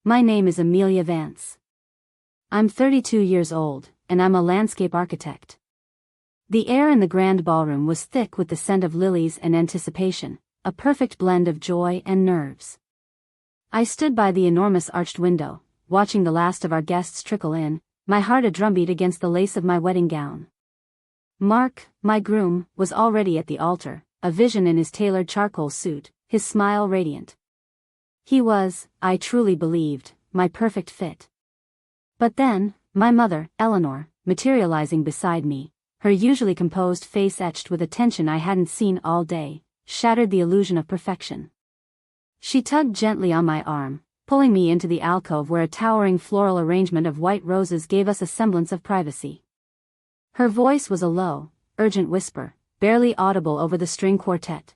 My name is Amelia Vance. I'm 32 years old, and I'm a landscape architect. The air in the grand ballroom was thick with the scent of lilies and anticipation, a perfect blend of joy and nerves. I stood by the enormous arched window, watching the last of our guests trickle in, my heart a drumbeat against the lace of my wedding gown. Mark, my groom, was already at the altar, a vision in his tailored charcoal suit, his smile radiant. He was, I truly believed, my perfect fit. But then, my mother, Eleanor, materializing beside me, her usually composed face etched with a tension I hadn't seen all day, shattered the illusion of perfection. She tugged gently on my arm, pulling me into the alcove where a towering floral arrangement of white roses gave us a semblance of privacy. Her voice was a low, urgent whisper, barely audible over the string quartet.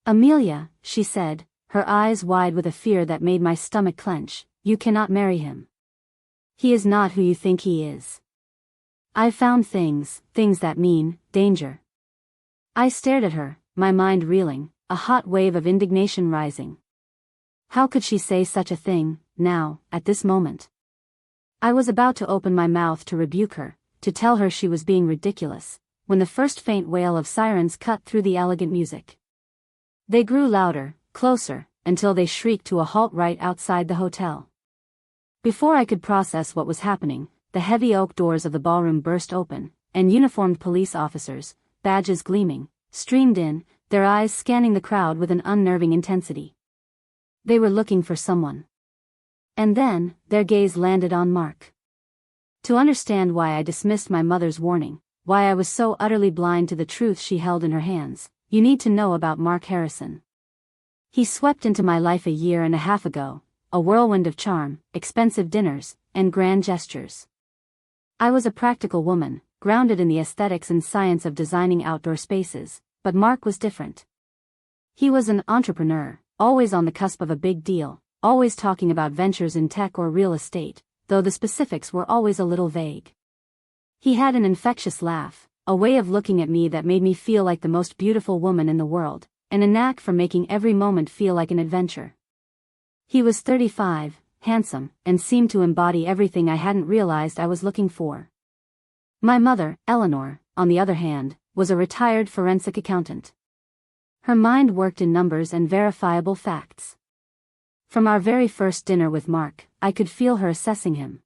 "Amelia," she said, her eyes wide with a fear that made my stomach clench, "you cannot marry him. He is not who you think he is. I've found things that mean danger." I stared at her, my mind reeling, a hot wave of indignation rising. How could she say such a thing, now, at this moment? I was about to open my mouth to rebuke her, to tell her she was being ridiculous, when the first faint wail of sirens cut through the elegant music. They grew louder, closer, until they shrieked to a halt right outside the hotel. Before I could process what was happening, the heavy oak doors of the ballroom burst open, and uniformed police officers, badges gleaming, streamed in, their eyes scanning the crowd with an unnerving intensity. They were looking for someone. And then, their gaze landed on Mark. To understand why I dismissed my mother's warning, why I was so utterly blind to the truth she held in her hands, you need to know about Mark Harrison. He swept into my life a year and a half ago, a whirlwind of charm, expensive dinners, and grand gestures. I was a practical woman, grounded in the aesthetics and science of designing outdoor spaces, but Mark was different. He was an entrepreneur, always on the cusp of a big deal, always talking about ventures in tech or real estate, though the specifics were always a little vague. He had an infectious laugh, a way of looking at me that made me feel like the most beautiful woman in the world, and a knack for making every moment feel like an adventure. He was 35, handsome, and seemed to embody everything I hadn't realized I was looking for. My mother, Eleanor, on the other hand, was a retired forensic accountant. Her mind worked in numbers and verifiable facts. From our very first dinner with Mark, I could feel her assessing him.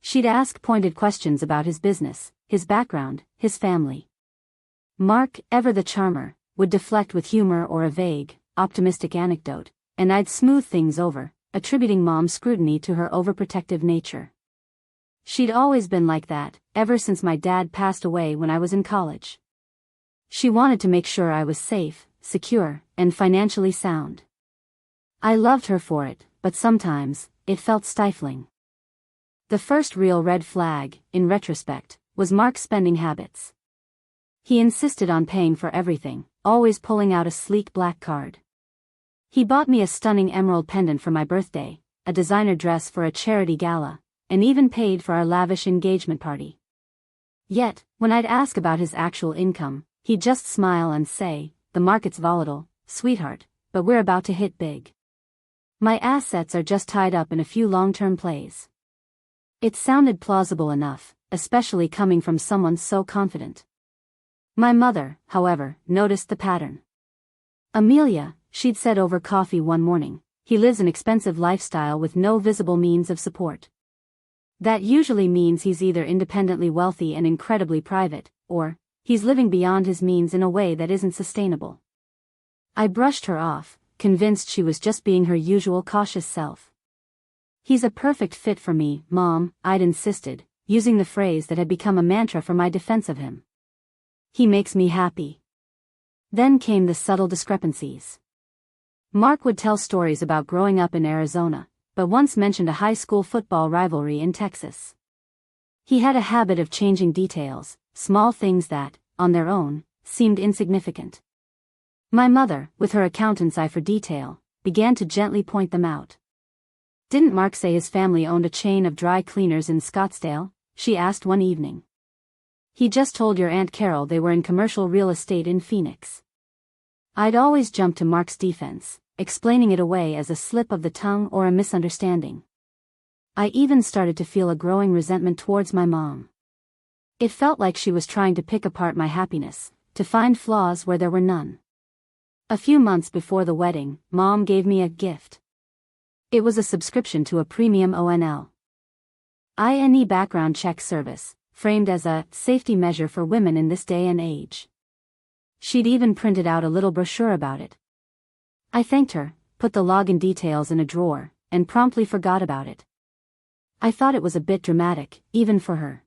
She'd ask pointed questions about his business, his background, his family. Mark, ever the charmer, would deflect with humor or a vague, optimistic anecdote, and I'd smooth things over, attributing Mom's scrutiny to her overprotective nature. She'd always been like that, ever since my dad passed away when I was in college. She wanted to make sure I was safe, secure, and financially sound. I loved her for it, but sometimes, it felt stifling. The first real red flag, in retrospect, was Mark's spending habits. He insisted on paying for everything, always pulling out a sleek black card. He bought me a stunning emerald pendant for my birthday, a designer dress for a charity gala, and even paid for our lavish engagement party. Yet, when I'd ask about his actual income, he'd just smile and say, "The market's volatile, sweetheart, but we're about to hit big. My assets are just tied up in a few long-term plays." It sounded plausible enough, especially coming from someone so confident. My mother, however, noticed the pattern. "Amelia," she'd said over coffee one morning, "he lives an expensive lifestyle with no visible means of support. That usually means he's either independently wealthy and incredibly private, or he's living beyond his means in a way that isn't sustainable." I brushed her off, convinced she was just being her usual cautious self. "He's a perfect fit for me, Mom," I'd insisted, using the phrase that had become a mantra for my defense of him. "He makes me happy." Then came the subtle discrepancies. Mark would tell stories about growing up in Arizona, but once mentioned a high school football rivalry in Texas. He had a habit of changing details, small things that, on their own, seemed insignificant. My mother, with her accountant's eye for detail, began to gently point them out. "Didn't Mark say his family owned a chain of dry cleaners in Scottsdale?" she asked one evening. "He just told your Aunt Carol they were in commercial real estate in Phoenix." I'd always jumped to Mark's defense, explaining it away as a slip of the tongue or a misunderstanding. I even started to feel a growing resentment towards my mom. It felt like she was trying to pick apart my happiness, to find flaws where there were none. A few months before the wedding, Mom gave me a gift. It was a subscription to a premium INE background check service, framed as a safety measure for women in this day and age. She'd even printed out a little brochure about it. I thanked her, put the login details in a drawer, and promptly forgot about it. I thought it was a bit dramatic, even for her.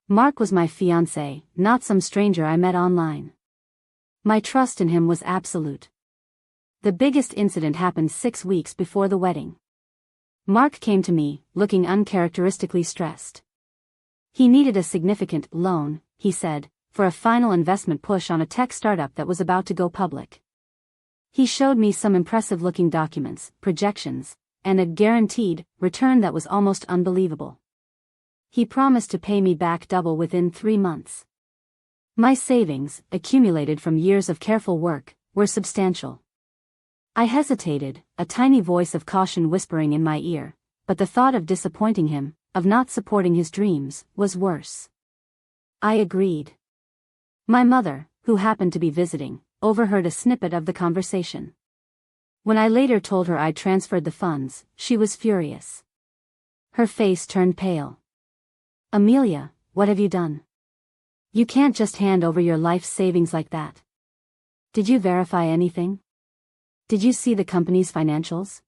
Mark was my fiancé, not some stranger I met online. My trust in him was absolute. The biggest incident happened 6 weeks before the wedding. Mark came to me, looking uncharacteristically stressed. He needed a significant loan, he said, for a final investment push on a tech startup that was about to go public. He showed me some impressive-looking documents, projections, and a guaranteed return that was almost unbelievable. He promised to pay me back double within 3 months. My savings, accumulated from years of careful work, were substantial. I hesitated, a tiny voice of caution whispering in my ear, but the thought of disappointing him, of not supporting his dreams, was worse. I agreed. My mother, who happened to be visiting, overheard a snippet of the conversation. When I later told her I'd transferred the funds, she was furious. Her face turned pale. "Amelia, what have you done? You can't just hand over your life savings like that. Did you verify anything? Did you see the company's financials?"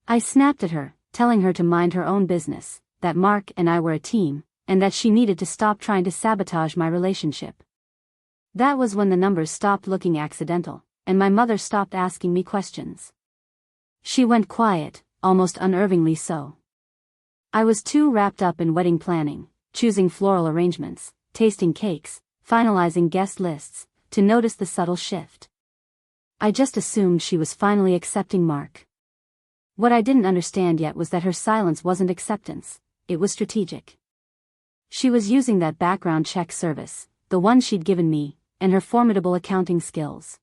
I snapped at her, telling her to mind her own business, that Mark and I were a team, and that she needed to stop trying to sabotage my relationship. That was when the numbers stopped looking accidental, and my mother stopped asking me questions. She went quiet, almost unnervingly so. I was too wrapped up in wedding planning, choosing floral arrangements, tasting cakes, finalizing guest lists, to notice the subtle shift. I just assumed she was finally accepting Mark. What I didn't understand yet was that her silence wasn't acceptance, it was strategic. She was using that background check service, the one she'd given me, and her formidable accounting skills.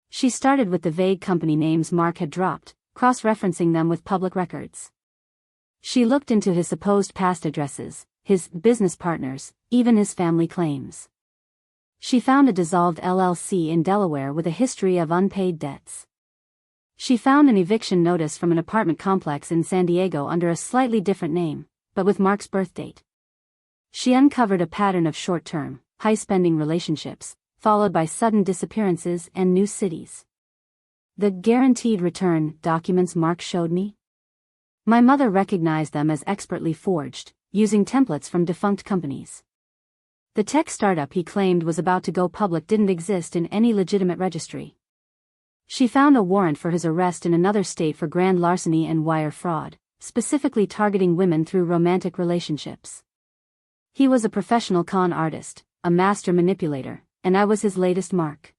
She started with the vague company names Mark had dropped, cross-referencing them with public records. She looked into his supposed past addresses, his business partners, even his family claims. She found a dissolved LLC in Delaware with a history of unpaid debts. She found an eviction notice from an apartment complex in San Diego under a slightly different name, but with Mark's birth date. She uncovered a pattern of short-term, high-spending relationships, followed by sudden disappearances and new cities. The guaranteed return documents Mark showed me? My mother recognized them as expertly forged, using templates from defunct companies. The tech startup he claimed was about to go public didn't exist in any legitimate registry. She found a warrant for his arrest in another state for grand larceny and wire fraud, specifically targeting women through romantic relationships. He was a professional con artist, a master manipulator, and I was his latest mark.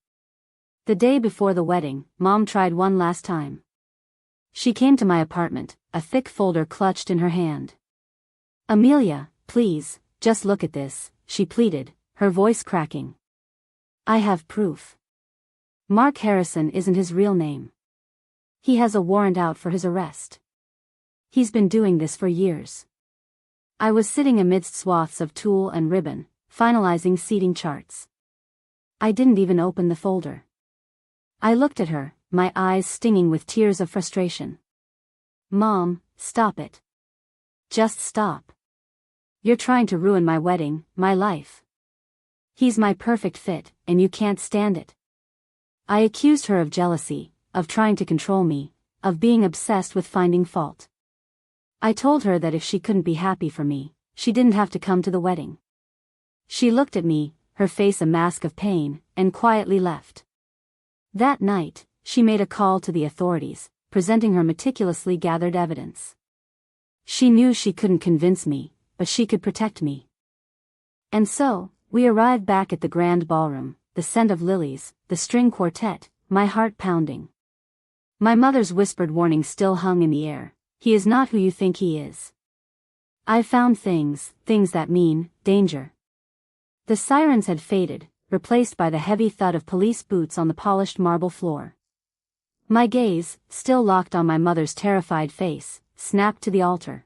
The day before the wedding, Mom tried one last time. She came to my apartment, a thick folder clutched in her hand. "Amelia, please, just look at this," she pleaded, her voice cracking. "I have proof. Mark Harrison isn't his real name. He has a warrant out for his arrest. He's been doing this for years." I was sitting amidst swaths of tulle and ribbon, finalizing seating charts. I didn't even open the folder. I looked at her, my eyes stinging with tears of frustration. "Mom, stop it. Just stop. You're trying to ruin my wedding, my life. He's my perfect fit, and you can't stand it." I accused her of jealousy, of trying to control me, of being obsessed with finding fault. I told her that if she couldn't be happy for me, she didn't have to come to the wedding. She looked at me, her face a mask of pain, and quietly left. That night, she made a call to the authorities, presenting her meticulously gathered evidence. She knew she couldn't convince me, but she could protect me. And so, we arrived back at the grand ballroom, the scent of lilies, the string quartet, my heart pounding. My mother's whispered warning still hung in the air: "He is not who you think he is." I found things that mean danger. The sirens had faded, replaced by the heavy thud of police boots on the polished marble floor. My gaze, still locked on my mother's terrified face, snapped to the altar.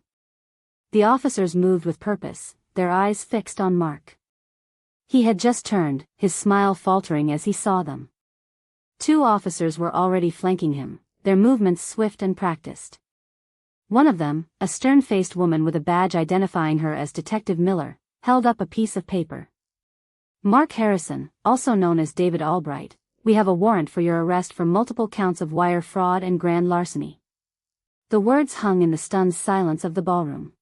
The officers moved with purpose, their eyes fixed on Mark. He had just turned, his smile faltering as he saw them. 2 officers were already flanking him, their movements swift and practiced. One of them, a stern-faced woman with a badge identifying her as Detective Miller, held up a piece of paper. Mark Harrison, also known as David Albright, we have a warrant for your arrest for multiple counts of wire fraud and grand larceny. The words hung in the stunned silence of the ballroom.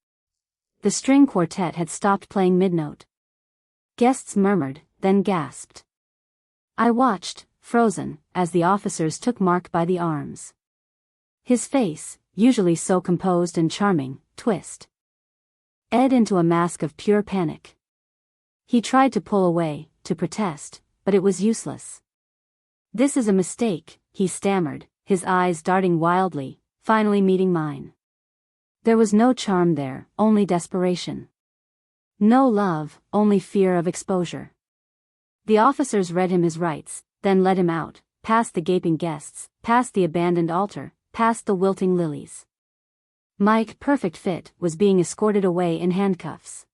The string quartet had stopped playing mid-note. Guests murmured, then gasped. I watched, frozen, as the officers took Mark by the arms. His face, usually so composed and charming, twisted into a mask of pure panic. He tried to pull away, to protest, but it was useless. This is a mistake, he stammered, his eyes darting wildly, finally meeting mine. There was no charm there, only desperation. No love, only fear of exposure. The officers read him his rights, then led him out, past the gaping guests, past the abandoned altar, past the wilting lilies. Mike, perfect fit, was being escorted away in handcuffs.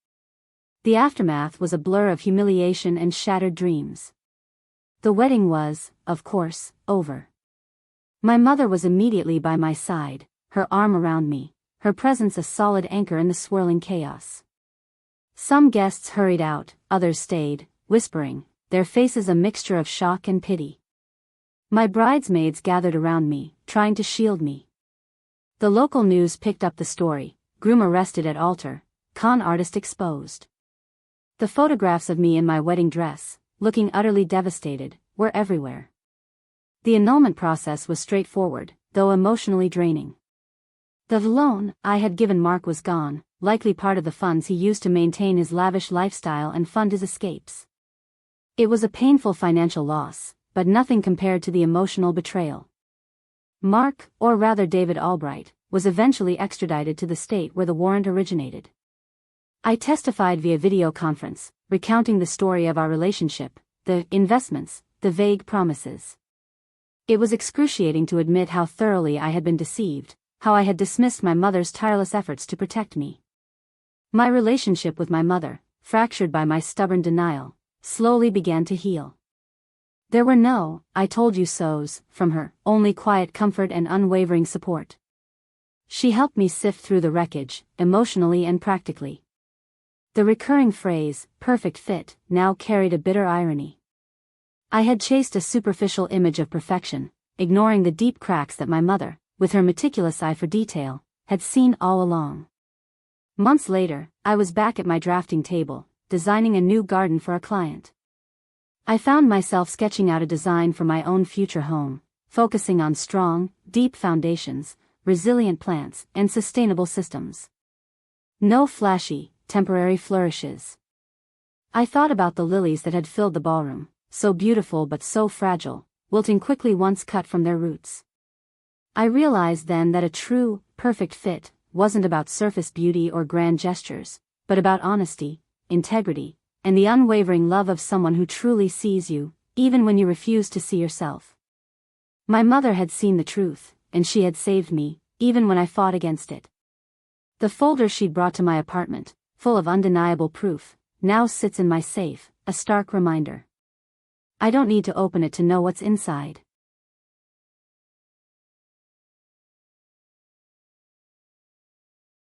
The aftermath was a blur of humiliation and shattered dreams. The wedding was, of course, over. My mother was immediately by my side, her arm around me, her presence a solid anchor in the swirling chaos. Some guests hurried out, others stayed, whispering, their faces a mixture of shock and pity. My bridesmaids gathered around me, trying to shield me. The local news picked up the story, groom arrested at altar, con artist exposed. The photographs of me in my wedding dress, looking utterly devastated, were everywhere. The annulment process was straightforward, though emotionally draining. The loan I had given Mark was gone, likely part of the funds he used to maintain his lavish lifestyle and fund his escapes. It was a painful financial loss, but nothing compared to the emotional betrayal. Mark, or rather David Albright, was eventually extradited to the state where the warrant originated. I testified via video conference, recounting the story of our relationship, the investments, the vague promises. It was excruciating to admit how thoroughly I had been deceived, how I had dismissed my mother's tireless efforts to protect me. My relationship with my mother, fractured by my stubborn denial, slowly began to heal. There were no "I told you so's" from her, only quiet comfort and unwavering support. She helped me sift through the wreckage, emotionally and practically. The recurring phrase, perfect fit, now carried a bitter irony. I had chased a superficial image of perfection, ignoring the deep cracks that my mother, with her meticulous eye for detail, had seen all along. Months later, I was back at my drafting table, designing a new garden for a client. I found myself sketching out a design for my own future home, focusing on strong, deep foundations, resilient plants, and sustainable systems. No flashy, temporary flourishes. I thought about the lilies that had filled the ballroom, so beautiful but so fragile, wilting quickly once cut from their roots. I realized then that a true, perfect fit wasn't about surface beauty or grand gestures, but about honesty, integrity, and the unwavering love of someone who truly sees you, even when you refuse to see yourself. My mother had seen the truth, and she had saved me, even when I fought against it. The folder she'd brought to my apartment, full of undeniable proof, now sits in my safe, a stark reminder. I don't need to open it to know what's inside.